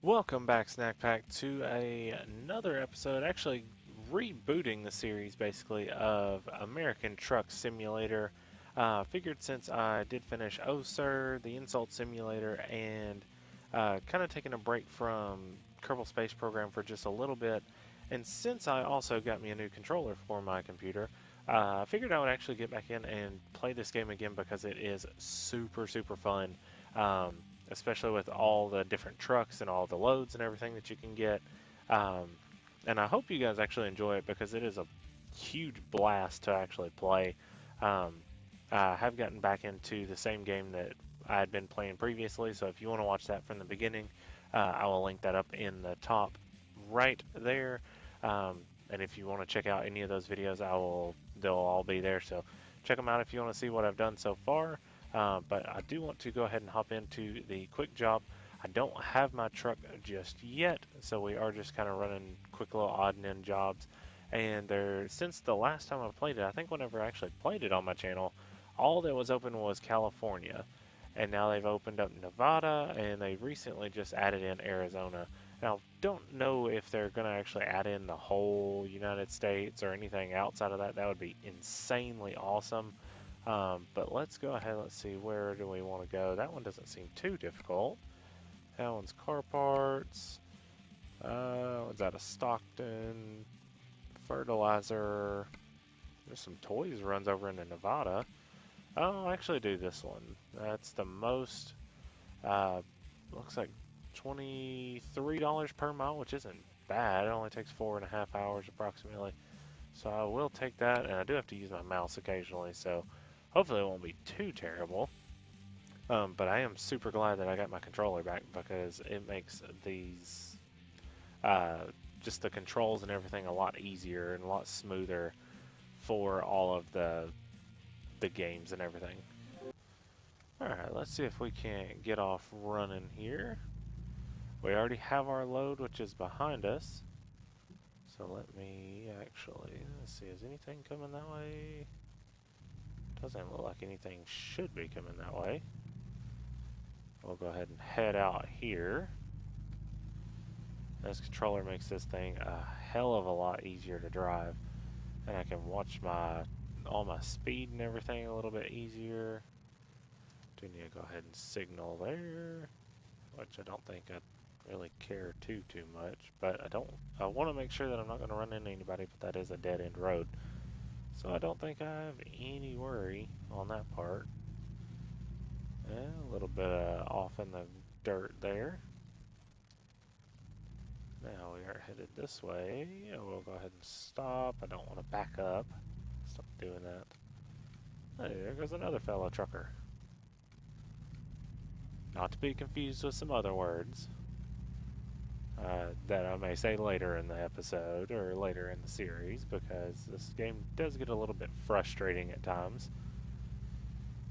Welcome back, Snack Pack, to another episode, actually rebooting the series basically of American Truck Simulator. Figured since I did finish Oh Sir, the Insult Simulator, and kind of taking a break from Kerbal Space Program for just a little bit, and since I also got me a new controller for my computer, I figured I would actually get back in and play this game again because it is super fun. Especially with all the different trucks and all the loads and everything that you can get. And I hope you guys actually enjoy it because it is a huge blast to actually play. I have gotten back into the same game that I had been playing previously, so if you want to watch that from the beginning, I will link that up in the top right there. And if you want to check out any of those videos, they'll all be there, so check them out if you want to see what I've done so far. But I do want to go ahead and hop into the quick job. I don't have my truck just yet, so we are just kind of running quick little odd and end jobs. And since the last time I played it, I think whenever I actually played it on my channel, all that was open was California. And now they've opened up Nevada, and they recently just added in Arizona. Now, don't know if they're going to actually add in the whole United States or anything outside of that. That would be insanely awesome. But let's go ahead, let's see, where do we want to go? That one doesn't seem too difficult. That one's car parts. One's out of Stockton. Fertilizer. There's some toys runs over into Nevada. I'll actually do this one. That's the most, looks like $23 per mile, which isn't bad. It only takes 4.5 hours approximately. So I will take that, and I do have to use my mouse occasionally, so hopefully it won't be too terrible. But I am super glad that I got my controller back because it makes these, just the controls and everything a lot easier and a lot smoother for all of the games and everything. Alright, let's see if we can get off running here. We already have our load, which is behind us. So let me actually, let's see, is anything coming that way? Doesn't look like anything should be coming that way. We'll go ahead and head out here. This controller makes this thing a hell of a lot easier to drive. And I can watch all my speed and everything a little bit easier. Do need to go ahead and signal there, which I don't think I really care too much. But I want to make sure that I'm not going to run into anybody, but that is a dead-end road. So I don't think I have any worry on that part. A little bit off in the dirt there. Now we are headed this way. We'll go ahead and stop. I don't want to back up. Stop doing that. Hey, there goes another fellow trucker. Not to be confused with some other words that I may say later in the episode or later in the series, because this game does get a little bit frustrating at times.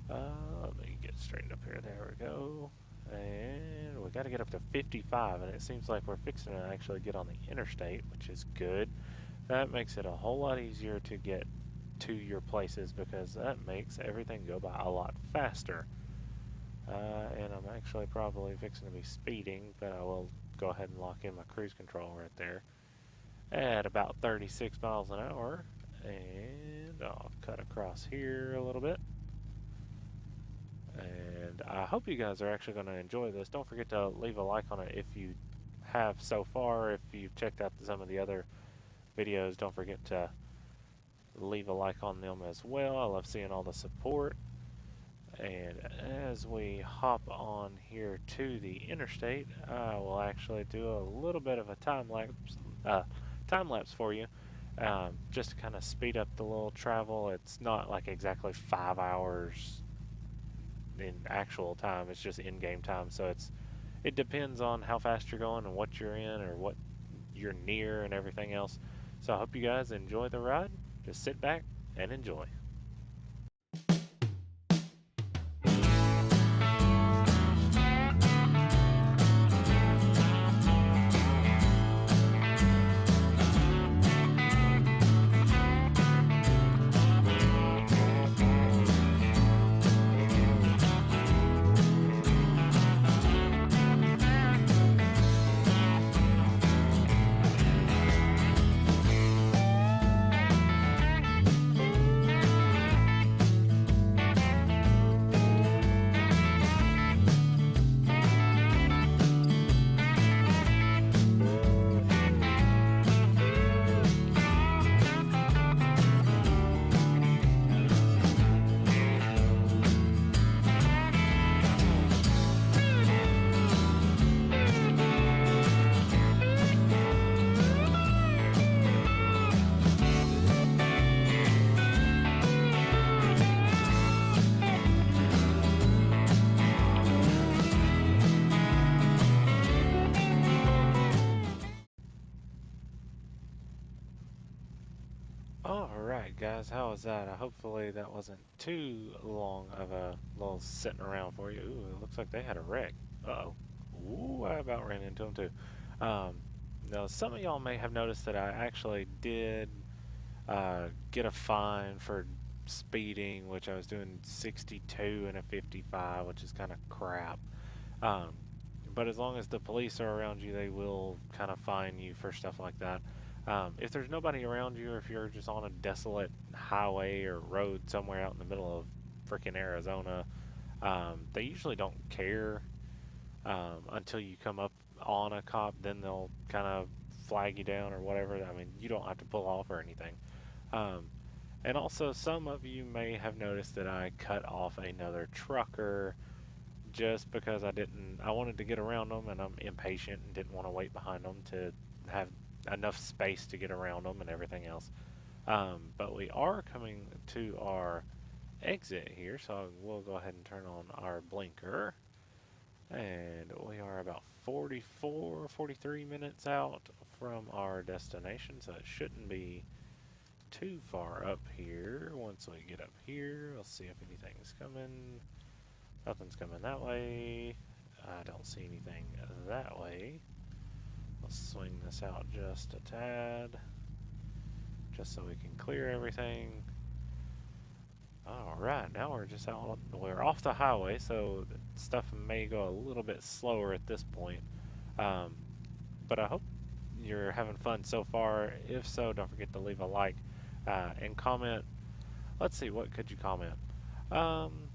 Let me get straightened up here. There we go. And we got to get up to 55, and it seems like we're fixing to actually get on the interstate, which is good. That makes it a whole lot easier to get to your places because that makes everything go by a lot faster. And I'm actually probably fixing to be speeding, but I will go ahead and lock in my cruise control right there at about 36 miles an hour. And I'll cut across here a little bit. And I hope you guys are actually going to enjoy this. Don't forget to leave a like on it if you have so far. If you've checked out some of the other videos, don't forget to leave a like on them as well. I love seeing all the support. And as we hop on here to the interstate, I will actually do a little bit of a time lapse for you, just to kind of speed up the little travel. It's not like exactly 5 hours in actual time; it's just in-game time. So it depends on how fast you're going and what you're in or what you're near and everything else. So I hope you guys enjoy the ride. Just sit back and enjoy. Alright guys, how was that? Hopefully that wasn't too long of a little sitting around for you. Ooh, it looks like they had a wreck. Uh-oh. Ooh, I about ran into them too. Um, Now some of y'all may have noticed that I actually did get a fine for speeding, which I was doing 62 and a 55, which is kind of crap. Um, but as long as the police are around you, they will kind of fine you for stuff like that. If there's nobody around you, or if you're just on a desolate highway or road somewhere out in the middle of freaking Arizona, they usually don't care until you come up on a cop. Then they'll kind of flag you down or whatever. I mean, you don't have to pull off or anything. Um, and also, some of you may have noticed that I cut off another trucker just because I wanted to get around them and I'm impatient and didn't want to wait behind them to have enough space to get around them and everything else. But we are coming to our exit here, so we'll go ahead and turn on our blinker. And we are about 44, 43 minutes out from our destination, so it shouldn't be too far up here. Once we get up here, we'll see if anything's coming. Nothing's coming that way. I don't see anything that way. I'll swing this out just a tad, just so we can clear everything. Alright, now we're off the highway, so stuff may go a little bit slower at this point. Um, but I hope you're having fun so far. If so, don't forget to leave a like and comment. Let's see, what could you comment? Um,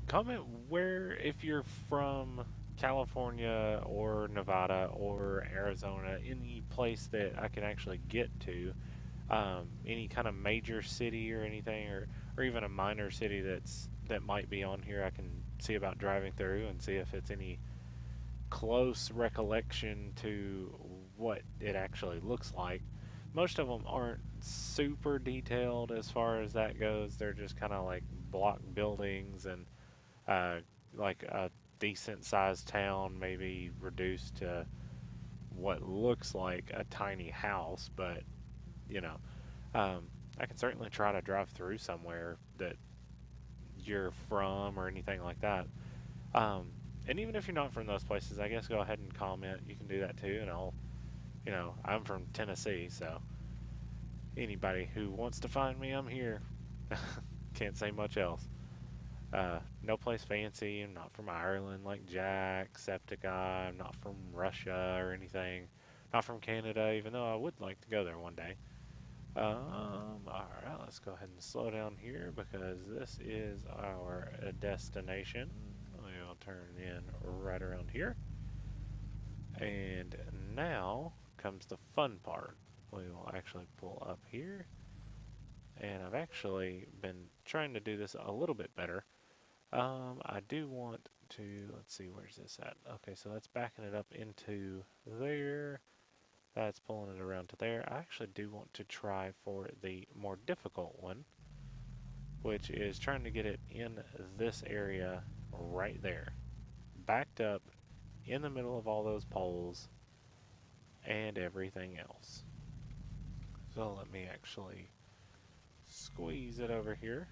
Comment where, if you're from California or Nevada or Arizona, any place that I can actually get to, any kind of major city or anything, or even a minor city that might be on here. I can see about driving through and see if it's any close recollection to what it actually looks like. Most of them aren't super detailed as far as that goes. They're just kind of like block buildings and uh, like a decent sized town, maybe reduced to what looks like a tiny house, but you know, um, I can certainly try to drive through somewhere that you're from or anything like that. Um, and even if you're not from those places, I guess go ahead and comment. You can do that too, and I'm from Tennessee, so anybody who wants to find me, I'm here. Can't say much else. No place fancy. I'm not from Ireland like Jack, Septiceye. I'm not from Russia or anything. Not from Canada, even though I would like to go there one day. Alright, let's go ahead and slow down here because this is our destination. We'll turn in right around here. And now comes the fun part. We will actually pull up here. And I've actually been trying to do this a little bit better. I do want to, let's see, where's this at? Okay, so that's backing it up into there. That's pulling it around to there. I actually do want to try for the more difficult one, which is trying to get it in this area right there. Backed up in the middle of all those poles and everything else. So let me actually squeeze it over here.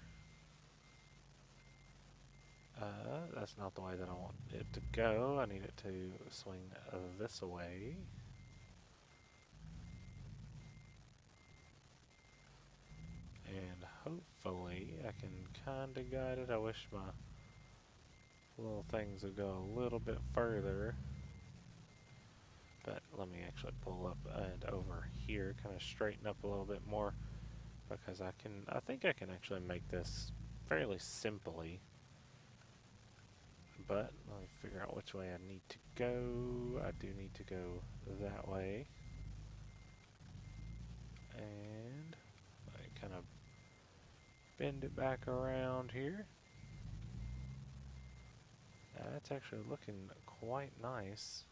That's not the way that I want it to go. I need it to swing this way. And hopefully I can kind of guide it. I wish my little things would go a little bit further. But let me actually pull up and over here, kind of straighten up a little bit more because I think I can actually make this fairly simply. But let me figure out which way I need to go. I do need to go that way. And I kind of bend it back around here. That's actually looking quite nice,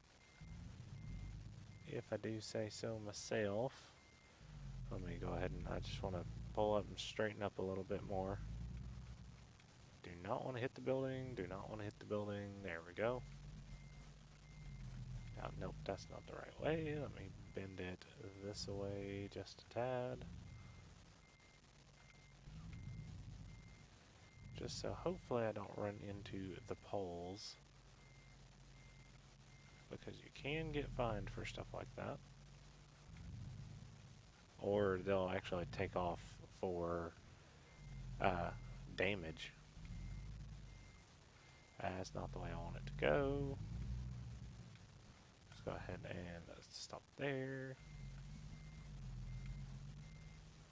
if I do say so myself. Let me go ahead and I just want to pull up and straighten up a little bit more. Do not want to hit the building, do not want to hit the building. There we go. Oh, nope, that's not the right way. Let me bend it this way just a tad. just so hopefully I don't run into the poles, because you can get fined for stuff like that. Or they'll actually take off for damage. That's not the way I want it to go. Let's go ahead and stop there.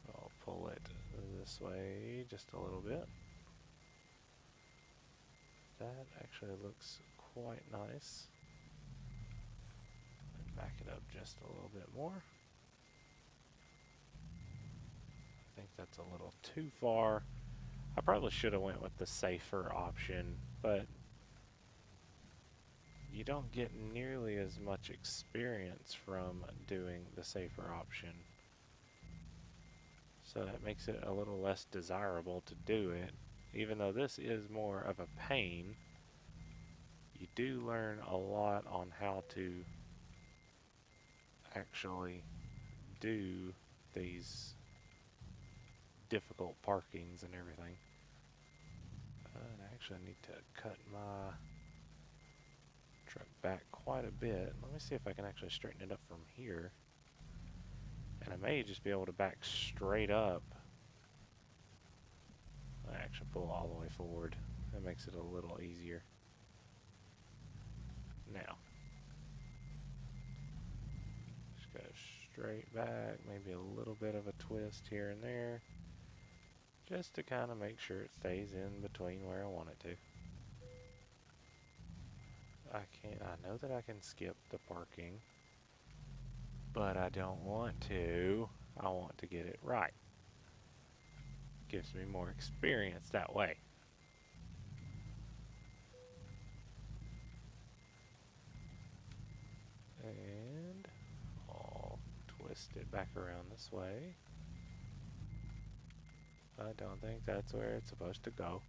I'll pull it this way just a little bit. That actually looks quite nice. And back it up just a little bit more. I think that's a little too far. I probably should have went with the safer option, but you don't get nearly as much experience from doing the safer option. So that makes it a little less desirable to do it. Even though this is more of a pain, you do learn a lot on how to actually do these difficult parkings and everything. And I actually need to cut my truck back quite a bit. Let me see if I can actually straighten it up from here. And I may just be able to back straight up. I actually pull all the way forward. That makes it a little easier. Now, just go straight back, maybe a little bit of a twist here and there, just to kind of make sure it stays in between where I want it to. I know that I can skip the parking, but I don't want to. I want to get it right. Gives me more experience that way. And I'll twist it back around this way. I don't think that's where it's supposed to go.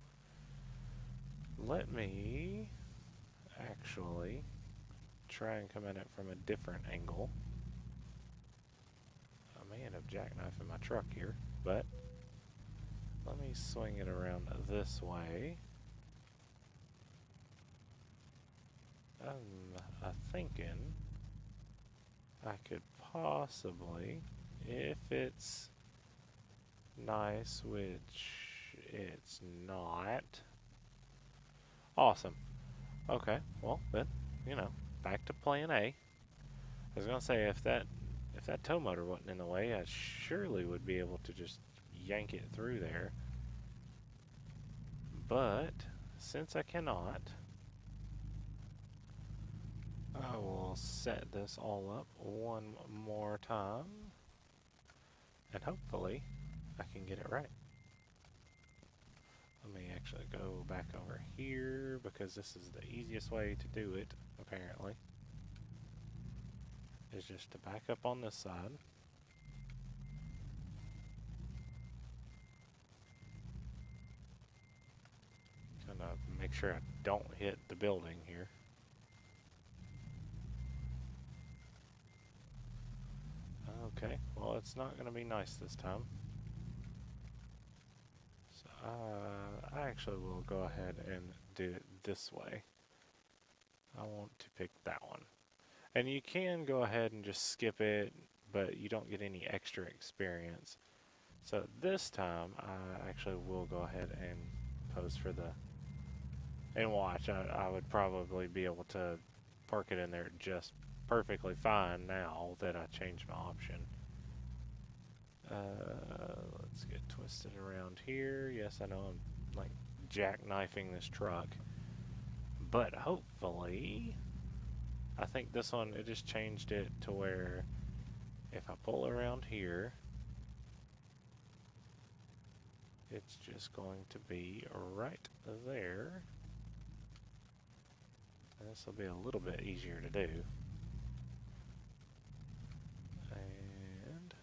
Let me actually try and come at it from a different angle. I may end up jackknifing my truck here, but let me swing it around this way. I'm thinking I could possibly, if it's nice, which it's not. Awesome. Okay, well then, back to plan A. I was gonna say if that tow motor wasn't in the way, I surely would be able to just yank it through there. But since I cannot, I will set this all up one more time, and hopefully I can get it right. Let me actually go back over here, because this is the easiest way to do it, apparently. Is just to back up on this side. Kind of make sure I don't hit the building here. Okay, well it's not going to be nice this time. So I actually will go ahead and do it this way. I want to pick that one. And you can go ahead and just skip it, but you don't get any extra experience. So this time I actually will go ahead and pose for the, and watch. I would probably be able to park it in there just perfectly fine now that I changed my option. Let's get twisted around here. Yes, I know I'm like jackknifing this truck, but hopefully, I think this one, it just changed it to where if I pull around here, it's just going to be right there. And this will be a little bit easier to do. And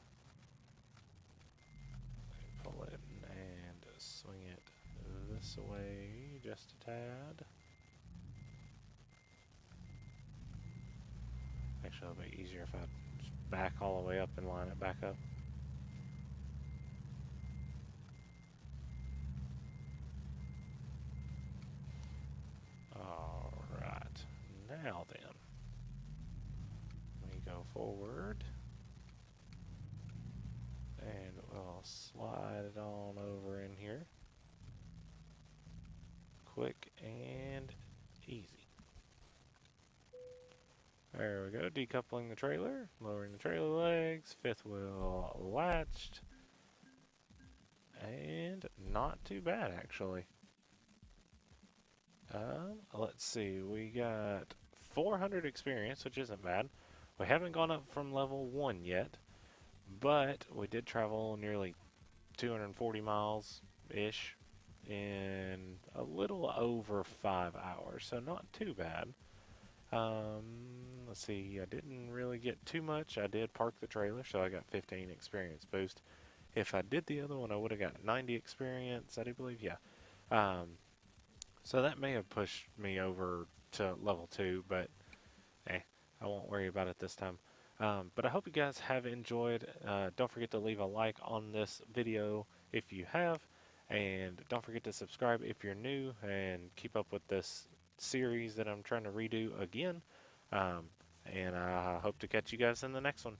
pull it and swing it this way just a tad. Actually, it'll be easier if I just back all the way up and line it back up. Now then, we go forward and we'll slide it on over in here. Quick and easy. There we go, decoupling the trailer, lowering the trailer legs, fifth wheel latched, and not too bad actually. Let's see, we got 400 experience, which isn't bad. We haven't gone up from level 1 yet, but we did travel nearly 240 miles-ish in a little over 5 hours, so not too bad. Let's see, I didn't really get too much. I did park the trailer, so I got 15 experience boost. If I did the other one, I would have got 90 experience, I do believe, yeah. Um, so that may have pushed me over to level 2, but I won't worry about it this time. But I hope you guys have enjoyed. Don't forget to leave a like on this video if you have, and don't forget to subscribe if you're new, and keep up with this series that I'm trying to redo again. Um, and I hope to catch you guys in the next one.